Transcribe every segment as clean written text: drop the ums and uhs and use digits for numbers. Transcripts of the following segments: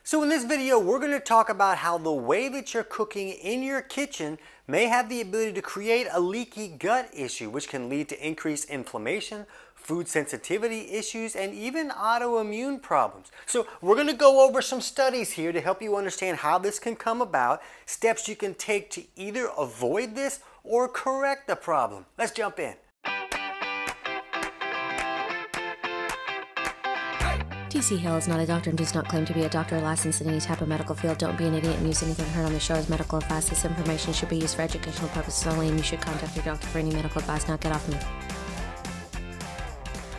So in this video, we're going to talk about how the way that you're cooking in your kitchen may have the ability to create a leaky gut issue, which can lead to increased inflammation, food sensitivity issues, and even autoimmune problems. So we're going to go over some studies here to help you understand how this can come about, steps you can take to either avoid this or correct the problem. Let's jump in. TC Hale is not a doctor and does not claim to be a doctor or licensed in any type of medical field. Don't be an idiot and use anything heard on the show as medical advice. This information should be used for educational purposes only, and you should contact your doctor for any medical advice. Now get off me.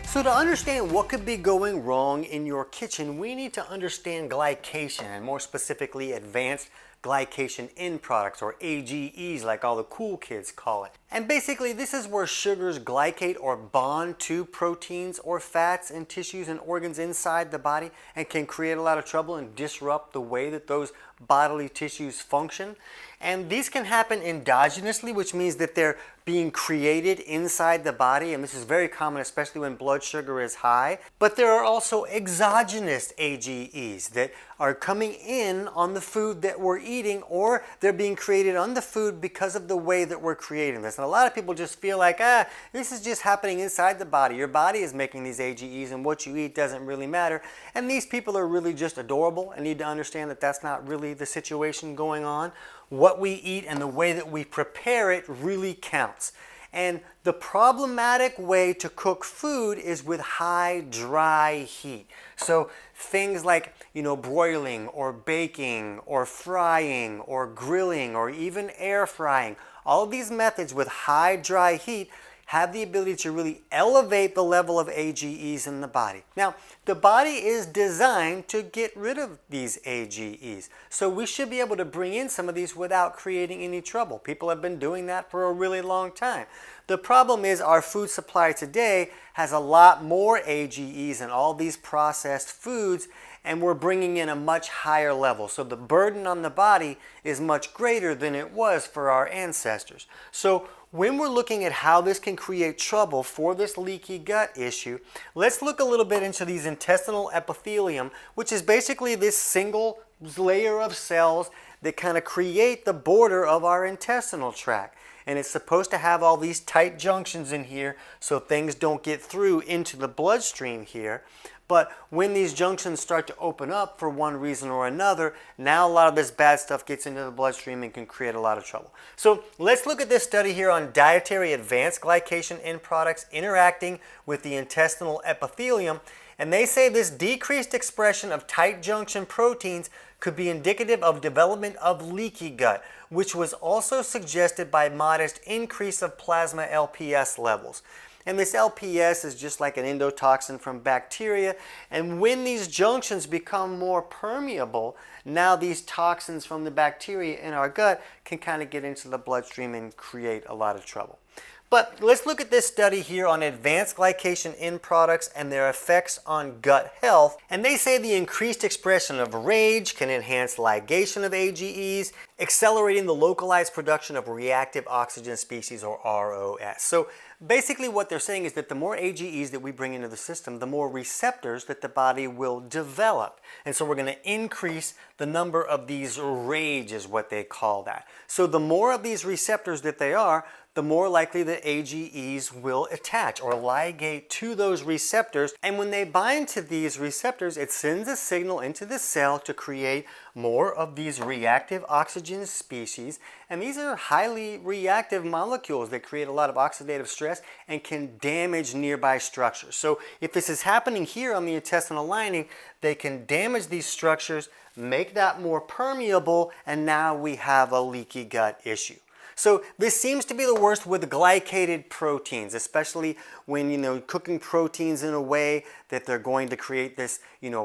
So to understand what could be going wrong in your kitchen, we need to understand glycation, and more specifically advanced glycation end products, or AGEs like all the cool kids call it. And basically this is where sugars glycate or bond to proteins or fats and tissues and organs inside the body and can create a lot of trouble and disrupt the way that those bodily tissues function. And these can happen endogenously, which means that they're being created inside the body, and this is very common, especially when blood sugar is high. But there are also exogenous AGEs that are coming in on the food that we're eating, or they're being created on the food because of the way that we're creating this. And a lot of people just feel like, this is just happening inside the body. Your body is making these AGEs, and what you eat doesn't really matter. And these people are really just adorable and need to understand that that's not really the situation going on. What we eat and the way that we prepare it really counts. And the problematic way to cook food is with high dry heat. So things like, broiling or baking or frying or grilling or even air frying, all of these methods with high dry heat have the ability to really elevate the level of AGEs in the body. Now, the body is designed to get rid of these AGEs. So we should be able to bring in some of these without creating any trouble. People have been doing that for a really long time. The problem is our food supply today has a lot more AGEs in all these processed foods, and we're bringing in a much higher level. So the burden on the body is much greater than it was for our ancestors. So when we're looking at how this can create trouble for this leaky gut issue, let's look a little bit into these intestinal epithelium, which is basically this single layer of cells that kind of create the border of our intestinal tract. And it's supposed to have all these tight junctions in here so things don't get through into the bloodstream here. But when these junctions start to open up for one reason or another, now a lot of this bad stuff gets into the bloodstream and can create a lot of trouble. So let's look at this study here on dietary advanced glycation end products interacting with the intestinal epithelium. And they say this decreased expression of tight junction proteins could be indicative of development of leaky gut, which was also suggested by modest increase of plasma LPS levels. And this LPS is just like an endotoxin from bacteria. And when these junctions become more permeable, now these toxins from the bacteria in our gut can kind of get into the bloodstream and create a lot of trouble. But let's look at this study here on advanced glycation end products and their effects on gut health. And they say the increased expression of RAGE can enhance ligation of AGEs, accelerating the localized production of reactive oxygen species, or ROS. So basically what they're saying is that the more AGEs that we bring into the system, the more receptors that the body will develop. And so we're going to increase the number of these RAGE, is what they call that. So the more of these receptors that they are, the more likely that AGEs will attach or ligate to those receptors. And when they bind to these receptors, it sends a signal into the cell to create more of these reactive oxygen species. And these are highly reactive molecules that create a lot of oxidative stress and can damage nearby structures. So if this is happening here on the intestinal lining, they can damage these structures, make that more permeable, and now we have a leaky gut issue. So this seems to be the worst with glycated proteins, especially when, cooking proteins in a way that they're going to create this,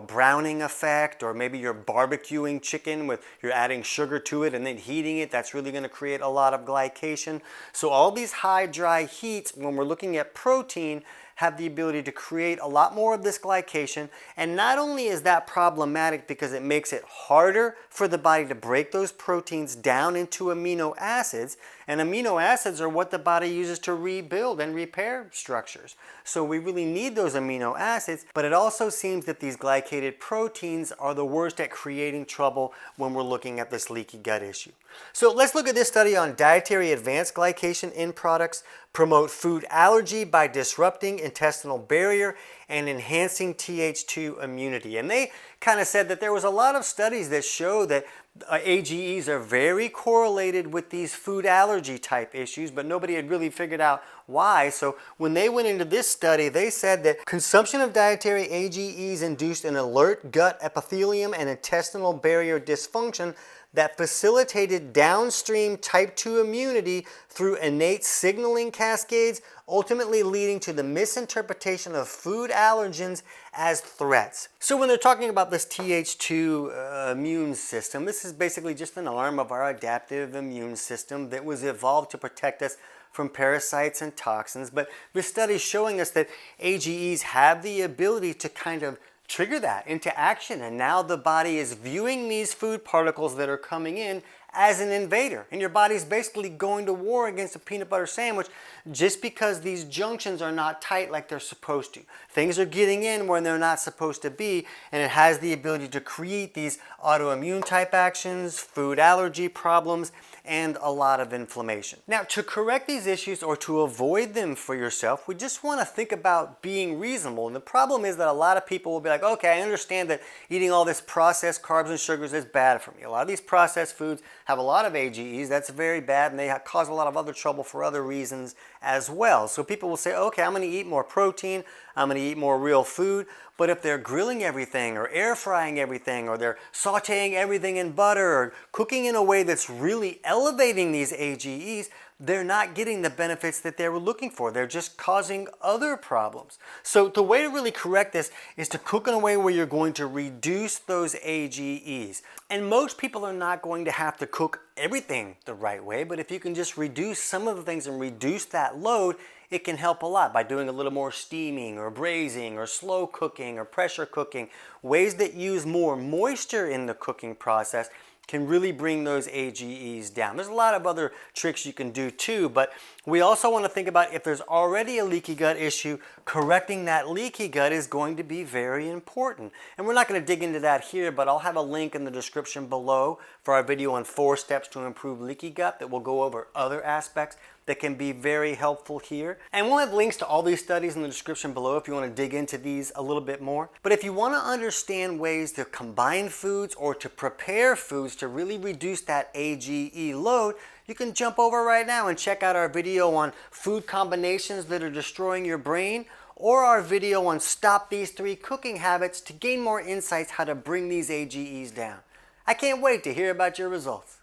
browning effect, or maybe you're barbecuing chicken you're adding sugar to it and then heating it. That's really going to create a lot of glycation. So all these high dry heats, when we're looking at protein, have the ability to create a lot more of this glycation. And not only is that problematic because it makes it harder for the body to break those proteins down into amino acids, and amino acids are what the body uses to rebuild and repair structures. So we really need those amino acids, but it also seems that these glycated proteins are the worst at creating trouble when we're looking at this leaky gut issue. So let's look at this study on dietary advanced glycation in products promote food allergy by disrupting intestinal barrier and enhancing Th2 immunity. And they kind of said that there was a lot of studies that show that AGEs are very correlated with these food allergy type issues, but nobody had really figured out why. So when they went into this study, they said that consumption of dietary AGEs induced an alert gut epithelium and intestinal barrier dysfunction that facilitated downstream type 2 immunity through innate signaling cascades, ultimately leading to the misinterpretation of food allergens as threats. So when they're talking about this Th2 immune system, this is basically just an arm of our adaptive immune system that was evolved to protect us from parasites and toxins. But this study is showing us that AGEs have the ability to kind of trigger that into action, and now the body is viewing these food particles that are coming in as an invader, and your body's basically going to war against a peanut butter sandwich just because these junctions are not tight like they're supposed to. Things are getting in when they're not supposed to be, and it has the ability to create these autoimmune type actions, food allergy problems, and a lot of inflammation. Now, to correct these issues or to avoid them for yourself, we just want to think about being reasonable. And the problem is that a lot of people will be like, okay, I understand that eating all this processed carbs and sugars is bad for me. A lot of these processed foods have a lot of AGEs. That's very bad, and they cause a lot of other trouble for other reasons as well. So people will say, okay, I'm going to eat more protein, I'm going to eat more real food. But if they're grilling everything or air frying everything or they're sauteing everything in butter or cooking in a way that's really elevating these AGEs, they're not getting the benefits that they were looking for. They're just causing other problems. So the way to really correct this is to cook in a way where you're going to reduce those AGEs. And most people are not going to have to cook everything the right way, but if you can just reduce some of the things and reduce that load, it can help a lot by doing a little more steaming or braising or slow cooking or pressure cooking. Ways that use more moisture in the cooking process can really bring those AGEs down. There's a lot of other tricks you can do too, but we also want to think about if there's already a leaky gut issue, correcting that leaky gut is going to be very important. And we're not going to dig into that here, but I'll have a link in the description below for our video on 4 steps to improve leaky gut that will go over other aspects that can be very helpful here. And we'll have links to all these studies in the description below if you want to dig into these a little bit more. But if you want to understand ways to combine foods or to prepare foods to really reduce that AGE load, you can jump over right now and check out our video on food combinations that are destroying your brain, or our video on Stop These 3 Cooking Habits to gain more insights how to bring these AGEs down. I can't wait to hear about your results.